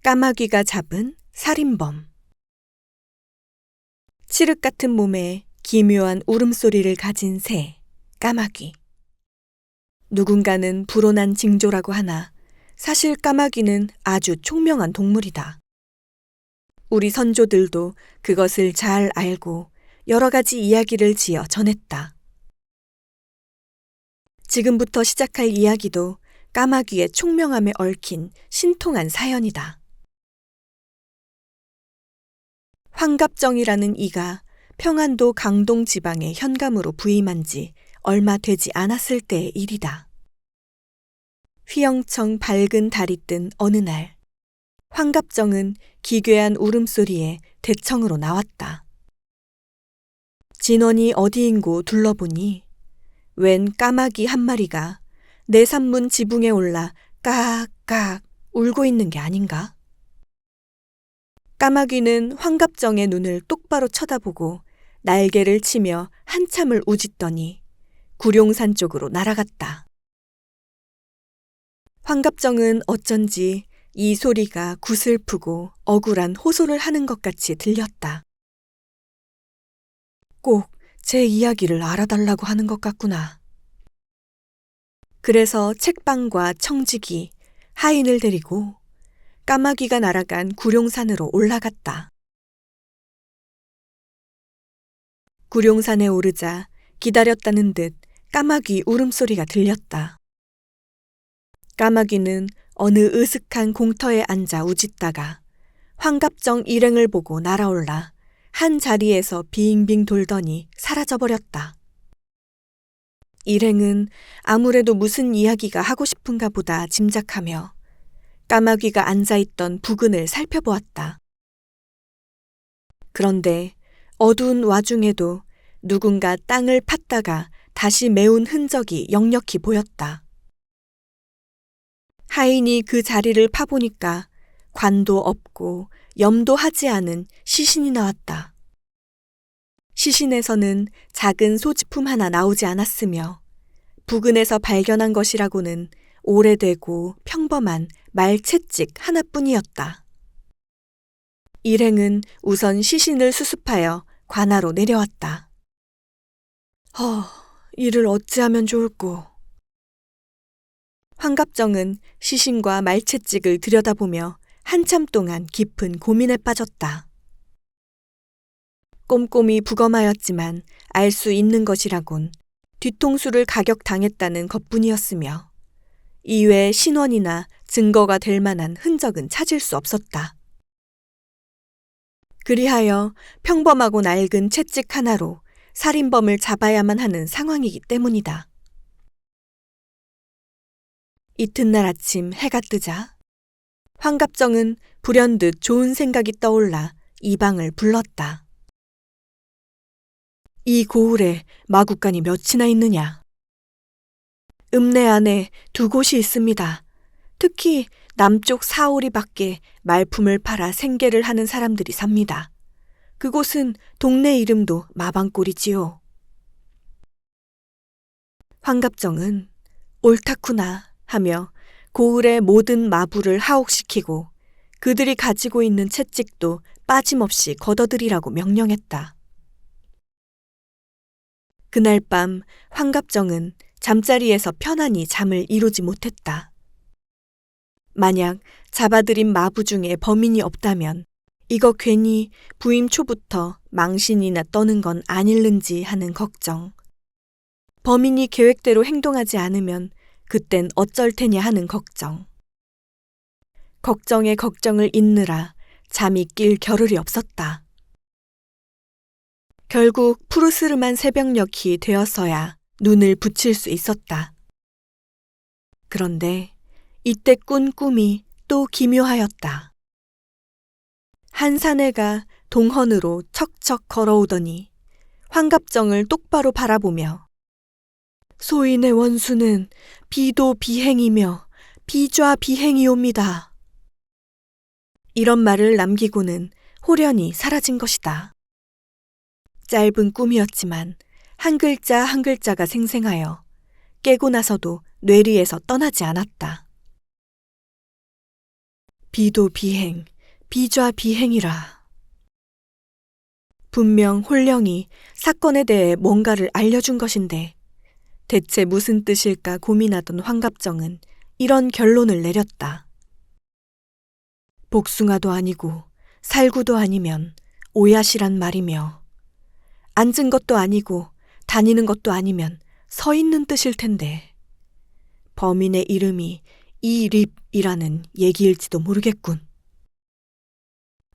까마귀가 잡은 살인범. 칠흑 같은 몸에 기묘한 울음소리를 가진 새, 까마귀. 누군가는 불온한 징조라고 하나 사실 까마귀는 아주 총명한 동물이다. 우리 선조들도 그것을 잘 알고 여러 가지 이야기를 지어 전했다. 지금부터 시작할 이야기도 까마귀의 총명함에 얽힌 신통한 사연이다. 황갑정이라는 이가 평안도 강동 지방의 현감으로 부임한 지 얼마 되지 않았을 때의 일이다. 휘영청 밝은 달이 뜬 어느 날, 황갑정은 기괴한 울음소리에 대청으로 나왔다. 진원이 어디인고 둘러보니 웬 까마귀 한 마리가 내 산문 지붕에 올라 깍깍 울고 있는 게 아닌가? 까마귀는 황갑정의 눈을 똑바로 쳐다보고 날개를 치며 한참을 우짖더니 구룡산 쪽으로 날아갔다. 황갑정은 어쩐지 이 소리가 구슬프고 억울한 호소를 하는 것 같이 들렸다. 꼭 제 이야기를 알아달라고 하는 것 같구나. 그래서 책방과 청지기, 하인을 데리고 까마귀가 날아간 구룡산으로 올라갔다. 구룡산에 오르자 기다렸다는 듯 까마귀 울음소리가 들렸다. 까마귀는 어느 으슥한 공터에 앉아 우짖다가 황갑정 일행을 보고 날아올라 한 자리에서 빙빙 돌더니 사라져버렸다. 일행은 아무래도 무슨 이야기가 하고 싶은가 보다 짐작하며 까마귀가 앉아있던 부근을 살펴보았다. 그런데 어두운 와중에도 누군가 땅을 팠다가 다시 메운 흔적이 역력히 보였다. 하인이 그 자리를 파보니까 관도 없고 염도 하지 않은 시신이 나왔다. 시신에서는 작은 소지품 하나 나오지 않았으며 부근에서 발견한 것이라고는 오래되고 평범한 말채찍 하나뿐이었다. 일행은 우선 시신을 수습하여 관하로 내려왔다. 이를 어찌하면 좋을꼬. 황갑정은 시신과 말채찍을 들여다보며 한참 동안 깊은 고민에 빠졌다. 꼼꼼히 부검하였지만 알 수 있는 것이라곤 뒤통수를 가격당했다는 것뿐이었으며 이외의 신원이나 증거가 될 만한 흔적은 찾을 수 없었다. 그리하여 평범하고 낡은 채찍 하나로 살인범을 잡아야만 하는 상황이기 때문이다. 이튿날 아침 해가 뜨자 황갑정은 불현듯 좋은 생각이 떠올라 이방을 불렀다. 이 고을에 마구간이 몇이나 있느냐? 읍내 안에 2곳이 있습니다. 특히 남쪽 사오리 밖에 말품을 팔아 생계를 하는 사람들이 삽니다. 그곳은 동네 이름도 마방골이지요. 황갑정은 옳다구나 하며 고을의 모든 마부를 하옥시키고 그들이 가지고 있는 채찍도 빠짐없이 걷어들이라고 명령했다. 그날 밤 황갑정은 잠자리에서 편안히 잠을 이루지 못했다. 만약 잡아들인 마부 중에 범인이 없다면 이거 괜히 부임 초부터 망신이나 떠는 건 아닐는지 하는 걱정. 범인이 계획대로 행동하지 않으면 그땐 어쩔 테냐 하는 걱정. 걱정에 걱정을 잇느라 잠이 낄 겨를이 없었다. 결국 푸르스름한 새벽녘이 되어서야 눈을 붙일 수 있었다. 그런데 이때 꾼 꿈이 또 기묘하였다. 한 사내가 동헌으로 척척 걸어오더니 황갑정을 똑바로 바라보며 소인의 원수는 비도비행이며 비좌비행이옵니다. 이런 말을 남기고는 홀연히 사라진 것이다. 짧은 꿈이었지만 한 글자 한 글자가 생생하여 깨고 나서도 뇌리에서 떠나지 않았다. 비도 비행, 비좌비행이라. 분명 홀령이 사건에 대해 뭔가를 알려준 것인데 대체 무슨 뜻일까 고민하던 환갑정은 이런 결론을 내렸다. 복숭아도 아니고 살구도 아니면 오얏이란 말이며 앉은 것도 아니고 다니는 것도 아니면 서 있는 뜻일 텐데 범인의 이름이 이립이라는 얘기일지도 모르겠군.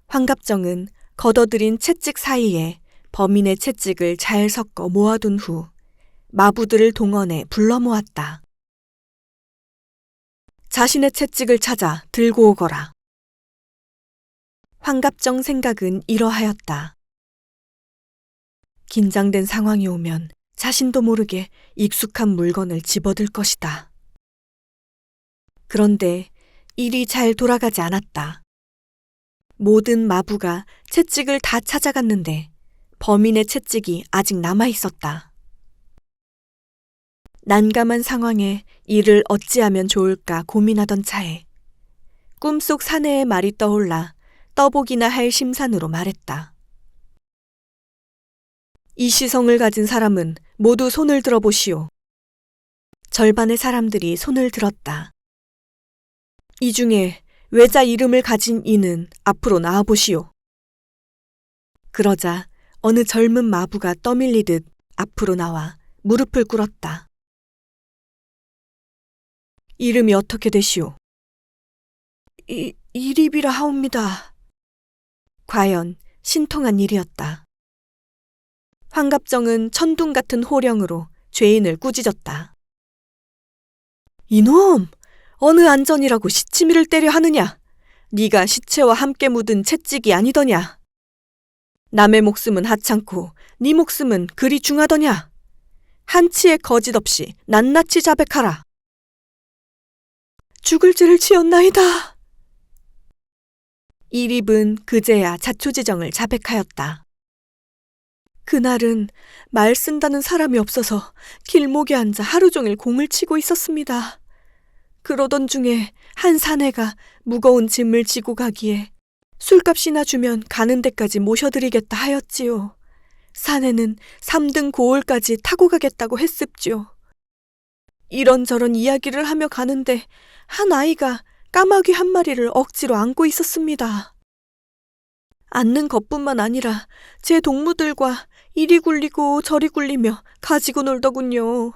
환갑정은 걷어들인 채찍 사이에 범인의 채찍을 잘 섞어 모아둔 후 마부들을 동원해 불러 모았다. 자신의 채찍을 찾아 들고 오거라. 환갑정 생각은 이러하였다. 긴장된 상황이 오면 자신도 모르게 익숙한 물건을 집어들 것이다. 그런데 일이 잘 돌아가지 않았다. 모든 마부가 채찍을 다 찾아갔는데 범인의 채찍이 아직 남아 있었다. 난감한 상황에 이를 어찌하면 좋을까 고민하던 차에 꿈속 사내의 말이 떠올라 떠보기나 할 심산으로 말했다. 이 시성을 가진 사람은 모두 손을 들어보시오. 절반의 사람들이 손을 들었다. 이 중에 외자 이름을 가진 이는 앞으로 나와보시오. 그러자 어느 젊은 마부가 떠밀리듯 앞으로 나와 무릎을 꿇었다. 이름이 어떻게 되시오? 이립이라 하옵니다. 과연 신통한 일이었다. 환갑정은 천둥 같은 호령으로 죄인을 꾸짖었다. 이놈! 어느 안전이라고 시치미를 때려 하느냐? 네가 시체와 함께 묻은 채찍이 아니더냐? 남의 목숨은 하찮고 네 목숨은 그리 중하더냐? 한치의 거짓 없이 낱낱이 자백하라. 죽을 죄를 지었나이다. 이립은 그제야 자초지정을 자백하였다. 그날은 말 쓴다는 사람이 없어서 길목에 앉아 하루 종일 공을 치고 있었습니다. 그러던 중에 한 사내가 무거운 짐을 지고 가기에 술값이나 주면 가는 데까지 모셔드리겠다 하였지요. 사내는 3등 고을까지 타고 가겠다고 했습지요. 이런저런 이야기를 하며 가는데 한 아이가 까마귀 한 마리를 억지로 안고 있었습니다. 안는 것뿐만 아니라 제 동무들과 이리 굴리고 저리 굴리며 가지고 놀더군요.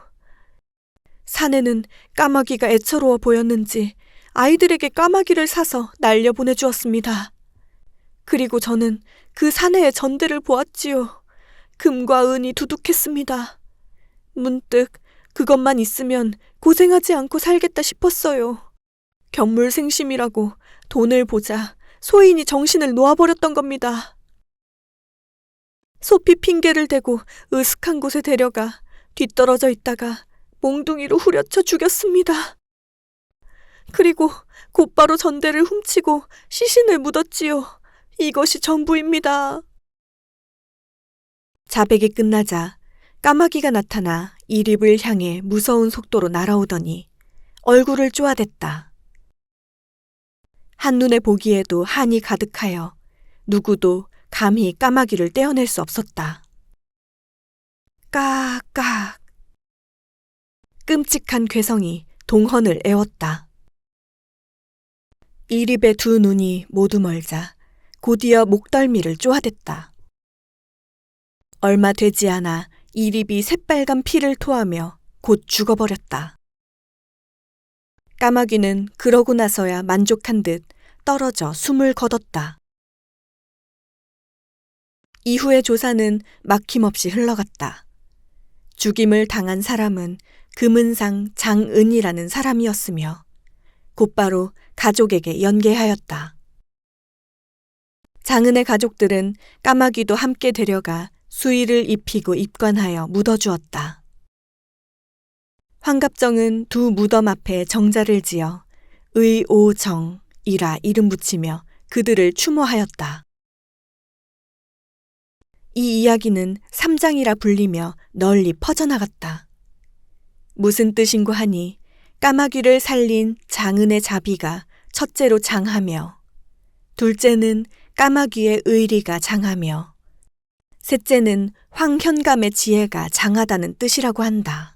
사내는 까마귀가 애처로워 보였는지 아이들에게 까마귀를 사서 날려보내주었습니다. 그리고 저는 그 사내의 전대를 보았지요. 금과 은이 두둑했습니다. 문득 그것만 있으면 고생하지 않고 살겠다 싶었어요. 견물생심이라고 돈을 보자 소인이 정신을 놓아버렸던 겁니다. 소피 핑계를 대고 으슥한 곳에 데려가 뒤떨어져 있다가 몽둥이로 후려쳐 죽였습니다. 그리고 곧바로 전대를 훔치고 시신을 묻었지요. 이것이 전부입니다. 자백이 끝나자 까마귀가 나타나 이립을 향해 무서운 속도로 날아오더니 얼굴을 쪼아댔다. 한눈에 보기에도 한이 가득하여 누구도 감히 까마귀를 떼어낼 수 없었다. 까악. 끔찍한 괴성이 동헌을 애웠다. 이립의 두 눈이 모두 멀자 곧이어 목덜미를 쪼아댔다. 얼마 되지 않아 이립이 새빨간 피를 토하며 곧 죽어버렸다. 까마귀는 그러고 나서야 만족한 듯 떨어져 숨을 거뒀다. 이후의 조사는 막힘없이 흘러갔다. 죽임을 당한 사람은 금은상 장은이라는 사람이었으며 곧바로 가족에게 연계하였다. 장은의 가족들은 까마귀도 함께 데려가 수의를 입히고 입관하여 묻어주었다. 환갑정은 두 무덤 앞에 정자를 지어 의오정이라 이름 붙이며 그들을 추모하였다. 이 이야기는 삼장이라 불리며 널리 퍼져나갔다. 무슨 뜻인고 하니 까마귀를 살린 장은의 자비가 첫째로 장하며 둘째는 까마귀의 의리가 장하며 셋째는 황현감의 지혜가 장하다는 뜻이라고 한다.